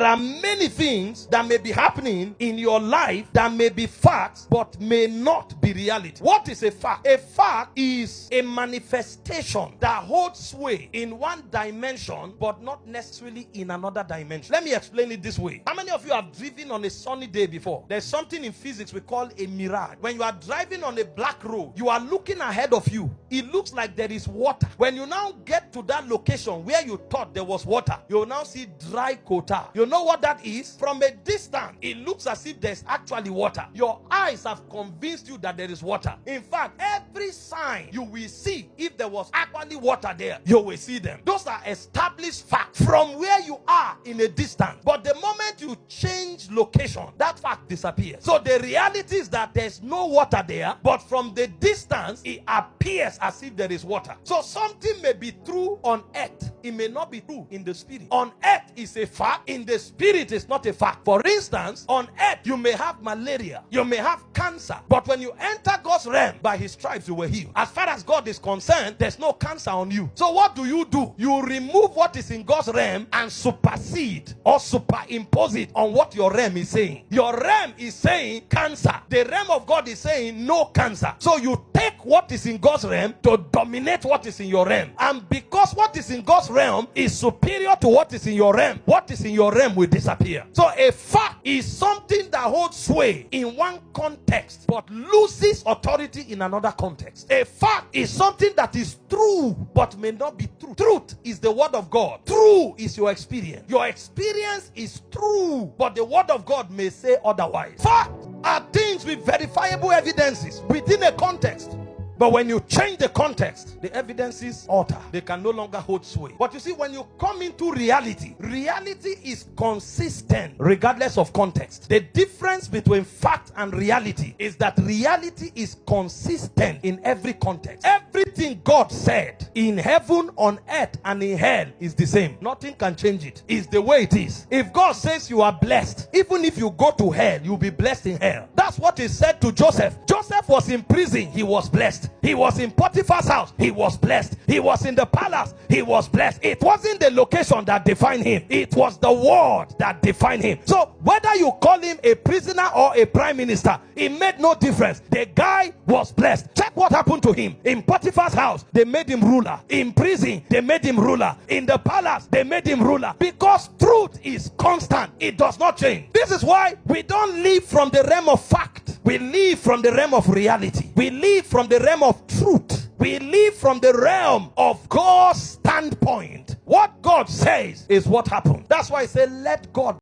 There are many things that may be happening in your life that may be facts but may not be reality. What is a fact? A fact is a manifestation that holds sway in one dimension but not necessarily in another dimension. Let me explain it this way. How many of you have driven on a sunny day before? There's something in physics we call a mirage. When you are driving on a black road, you are looking ahead of you. It looks like there is water. When you now get to that location where you thought there was water, you will now see dry quota. You know what that is? From a distance, it looks as if there's actually water. Your eyes have convinced you that there is water. In fact, every sign you will see, if there was actually water there, you will see them. Those are established facts from where you are in a distance. But the moment you change location, that fact disappears. So the reality is that there's no water there, but from the distance, it appears as if there is water. So something may be true on earth, it may not be true in the spirit. On earth is a fact, in the spirit is not a fact. For instance, on earth you may have malaria, you may have cancer, but when you enter God's realm, by his stripes you were healed. As far as God is concerned, there's no cancer on you. So what do? You remove what is in God's realm and supersede or superimpose it on what your realm is saying. Your realm is saying cancer, the realm of God is saying no cancer. So you take what is in God's realm to dominate what is in your realm, and because what is in God's realm is superior to what is in your realm, what is in your realm will disappear. So a fact is something that holds sway in one context but loses authority in another context. A fact is something that is true but may not be true. Truth is the word of God. True is your experience. Your experience is true, but the word of God may say otherwise. Facts are things with verifiable evidences within a context. But when you change the context, the evidences alter. They can no longer hold sway. But you see, when you come into reality, reality is consistent regardless of context. The difference between fact and reality is that reality is consistent in every context. Everything God said in heaven, on earth, and in hell is the same. Nothing can change it. It's the way it is. If God says you are blessed, even if you go to hell, you'll be blessed in hell. That's what he said to Joseph. Joseph was in prison, he was blessed. He was in Potiphar's house, he was blessed. He was in the palace, he was blessed. It wasn't the location that defined him, it was the word that defined him. So whether you call him a prisoner or a prime minister, it made no difference. The guy was blessed. Check what happened to him. In Potiphar's house, they made him ruler. In prison, they made him ruler. In the palace, they made him ruler. Because truth is constant, it does not change. This is why we don't live from the realm of fact. We live from the realm of reality. We live from the realm of truth. We live from the realm of God's standpoint. What God says is what happens. That's why I say let God